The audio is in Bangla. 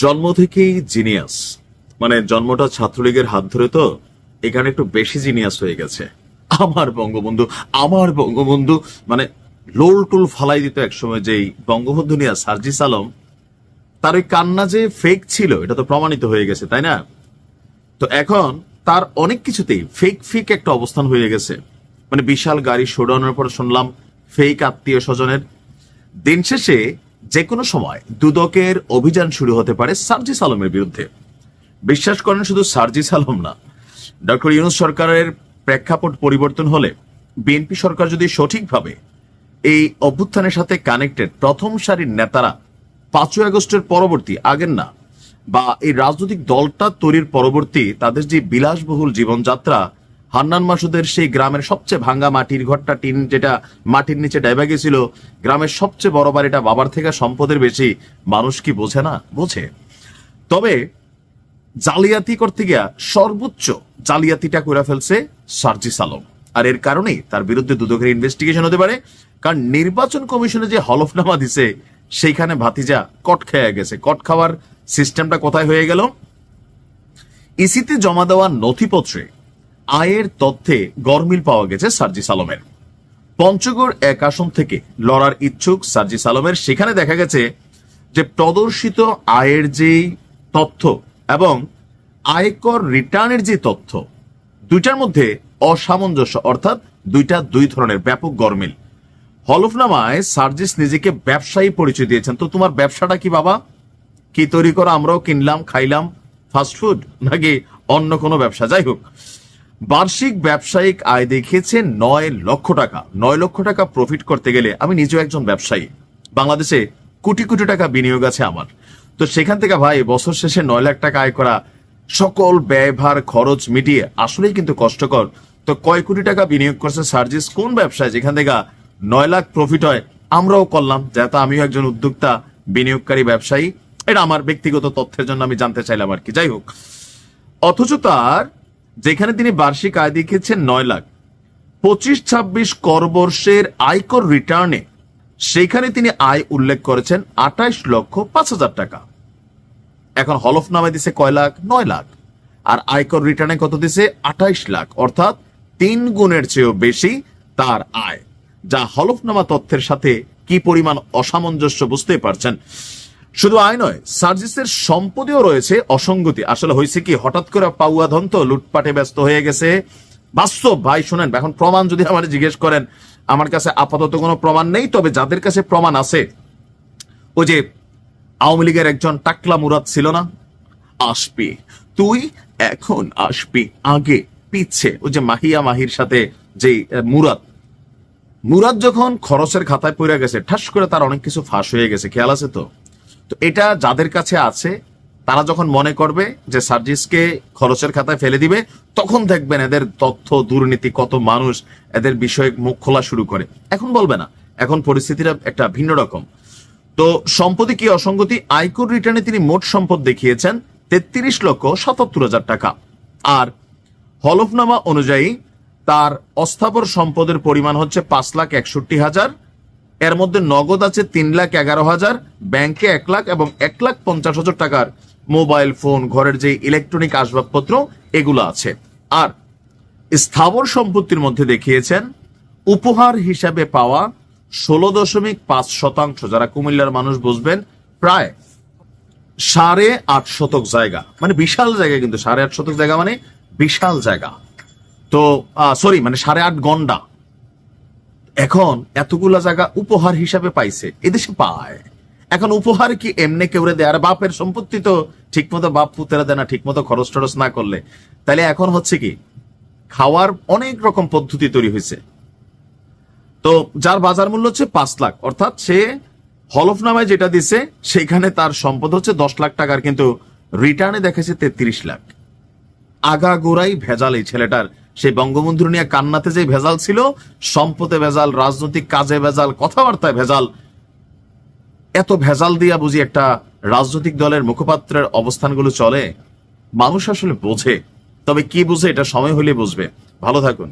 জন্ম থেকেই জিনিয়াস, মানে জন্মটা ছাত্রলীগের হাত ধরে, তো এখানে একটু বেশি জিনিয়াস হয়ে গেছে। আমার বঙ্গবন্ধু, আমার বঙ্গবন্ধু, মানে লোল টোল ফালাই দিত একসময় যেই বঙ্গবন্ধু নিয়ে সার্জিস আলম, তার ওই কান্না যে ফেক ছিল এটা তো প্রমাণিত হয়ে গেছে, তাই না? তো এখন তার অনেক কিছুতেই ফেক ফেক একটা অবস্থান হয়ে গেছে। মানে বিশাল গাড়ি শোডাউনের পর শুনলাম ফেক আত্মীয় স্বজনের। দিন শেষে যে কোনো সময় দুদকের অভিযান শুরু হতে পারে সার্জিস আলমের বিরুদ্ধে। বিশ্বাস করেন, শুধু সার্জিস আলম না, ডক্টর ইউনূস সরকারের প্রেক্ষাপট পরিবর্তন হলে বিএনপি সরকার যদি সঠিকভাবে এই অভ্যুত্থানের সাথে কানেক্টেড প্রথম সারির নেতারা 5ই আগস্টের পরবর্তী, আগের না, বা এই রাজনৈতিক দলটা তৈরির পরবর্তী তাদের যে বিলাসবহুল জীবনযাত্রা, হান্নান মাসুদের সেই গ্রামের সবচেয়ে ভাঙ্গা মাটির ঘরটা, টিন যেটা মাটির নিচে ডাইবা গেছিল, গ্রামের সবচেয়ে বড় বাড়িটা বাবার থেকে সম্পদের বেশি, মানুষ কি বোঝে না? বোঝে। তবে জালিয়াতি করতে গিয়া সর্বোচ্চ জালিয়াতিটা করে ফেলছে সার্জিস আলম, আর এর কারণেই তার বিরুদ্ধে দুদকের ইনভেস্টিগেশন হতে পারে। কারণ নির্বাচন কমিশনে যে হলফনামা দিছে সেইখানে ভাতিজা কট খেয়ে গেছে। কট খাওয়ার সিস্টেমটা কোথায় হয়ে গেল? ইসিতে জমা দেওয়া নথিপত্রে আয়ের তথ্যে গরমিল পাওয়া গেছে সার্জিস আলমের। পঞ্চগড় 1 আসন থেকে লড়ার ইচ্ছুক সার্জিস আলমের, সেখানে দেখা গেছে যে প্রদর্শিত আয়ের যে তথ্য এবং আয়কর রিটার্নের যে তথ্য, দুইটার মধ্যে অসামঞ্জস্য, অর্থাৎ দুইটা দুই ধরনের ব্যাপক গরমিল। হলফনামায় সার্জিস নিজেকে ব্যবসায়ী পরিচয় দিয়েছেন। তো তোমার ব্যবসাটা কি বাবা? কি তৈরি করো? আমরাও কিনলাম খাইলাম ফাস্টফুড, নাকি অন্য কোনো ব্যবসা? যাই হোক, বার্ষিক ব্যবসায়িক আয় দেখিয়েছে 9 লক্ষ টাকা। 9 লক্ষ টাকা প্রফিট করতে গেলে, আমি নিজেও একজন ব্যবসায়ী, বাংলাদেশে কোটি কোটি টাকা বিনিয়োগ আছে আমার, তো সেখান থেকে ভাই বছর শেষে 9 লাখ টাকা আয় করা, সকল ব্যয়ভার খরচ মিটিয়ে আসলেই কিন্তু কষ্টকর। তো কয় কোটি টাকা বিনিয়োগ করছে সার্জিস কোন ব্যবসায় যেখান থেকে 9 লাখ প্রফিট হয়? আমরাও করলাম, যেহেতু আমিও একজন উদ্যোক্তা বিনিয়োগকারী ব্যবসায়ী। এটা আমার ব্যক্তিগত তথ্যের জন্য আমি জানতে চাইলাম আর কি। যাই হোক, অথচ তার যেখানে তিনি বার্ষিক আয় দেখিয়েছেন 9 লাখ, 25-26 করবর্ষের আয়কর রিটার্নে সেখানে তিনি আয় উল্লেখ করেছেন 28,05,000 টাকা। এখন হলফনামা দিছে কয় লাখ? 9 লাখ। আর আয়কর রিটার্নে কত দিছে? 28 লাখ, অর্থাৎ 3 গুণের চেয়েও বেশি তার আয়, যা হলফনামা তথ্যের সাথে কি পরিমাণ অসামঞ্জস্য বুঝতেই পারছেন। শুধু আয় নয়, সার্জিসের সম্পদেও রয়েছে অসঙ্গতি। আসলে হয়েছে কি, হঠাৎ করে পাউয়া ধন তো লুটপাটে ব্যস্ত হয়ে গেছে। বাস্তব ভাই শুনেন, এখন প্রমাণ যদি আমার জিজ্ঞেস করেন, আমার কাছে আপাতত কোনো প্রমাণ নেই। তবে যাদের কাছে প্রমাণ আছে, ওই যে আওয়ামী লীগের একজন টাকলা মুরাদ ছিল না, আসবি তুই এখন আসবি আগে পিছে, ওই যে মাহিয়া মাহির সাথে যে মুরাদ, মুরাদ যখন খরচের খাতায় পড়ে গেছে, ঠাস করে তার অনেক কিছু ফাঁস হয়ে গেছে, খেয়াল আছে তো? তো এটা যাদের কাছে আছে, তারা যখন মনে করবে যে সার্জিসকে খরচের খাতায় ফেলে দিবে, তখন দেখবেন এদের তথ্য দুর্নীতি, কত মানুষ এদের বিষয়ে মুখ খোলা শুরু করে। এখন বলবে না, এখন পরিস্থিতিটা একটা ভিন্ন রকম। তো সম্পদে কি অসঙ্গতি? আয়কর রিটার্নে তিনি মোট সম্পদ দেখিয়েছেন 33,77,000 টাকা, আর হলফনামা অনুযায়ী তার অস্থাবর সম্পদের পরিমাণ হচ্ছে 5,61,000। এর মধ্যে নগদ আছে 3,11,000, ব্যাংকে 1 লাখ এবং 1,50,000 টাকার মোবাইল ফোন, ঘরের যে ইলেকট্রনিক আসবাবপত্র, এগুলো আছে। আর স্থাবর সম্পত্তির মধ্যে দেখিয়েছেন উপহার হিসাবে পাওয়া 16.5%, যারা কুমিল্লার মানুষ বুঝবেন, প্রায় 8.5 শতক জায়গা, মানে বিশাল জায়গা, কিন্তু 8.5 শতক জায়গা মানে বিশাল জায়গা। তো সরি, মানে 8.5 গন্ডা। এখন এতগুলা জায়গা উপহার হিসাবে পাইছে, এদেশে পায়। এখন উপহার কি এমনি কেউরে দেয়? আর বাপের সম্পত্তি তো ঠিক মতো বাপ পুতেরা দেয় না, ঠিক মতো খরচ টরচ না করলে। তাহলে এখন হচ্ছে কি, খাওয়ার অনেক রকম পদ্ধতি তৈরি হয়েছে। তো যার বাজার মূল্য হচ্ছে 5 লাখ, অর্থাৎ সে হলফনামায় যেটা দিছে সেখানে তার সম্পদ হচ্ছে 10 লাখ টাকার, কিন্তু রিটার্নে দেখেছে 33 লাখ। আগাগোড়াই ভেজাল এই ছেলেটার। সেই বঙ্গবন্ধু নিয়ে কান্নাতে যে ভেজাল ছিল, সম্পদে ভেজাল, রাজনৈতিক কাজে ভেজাল, কথাবার্তায় ভেজাল। এত ভেজাল দিয়া বুঝি একটা রাজনৈতিক দলের মুখপাত্রের অবস্থানগুলো চলে? মানুষ আসলে বোঝে, তবে কি বুঝে এটা সময় হলে বুঝবে। ভালো থাকুন।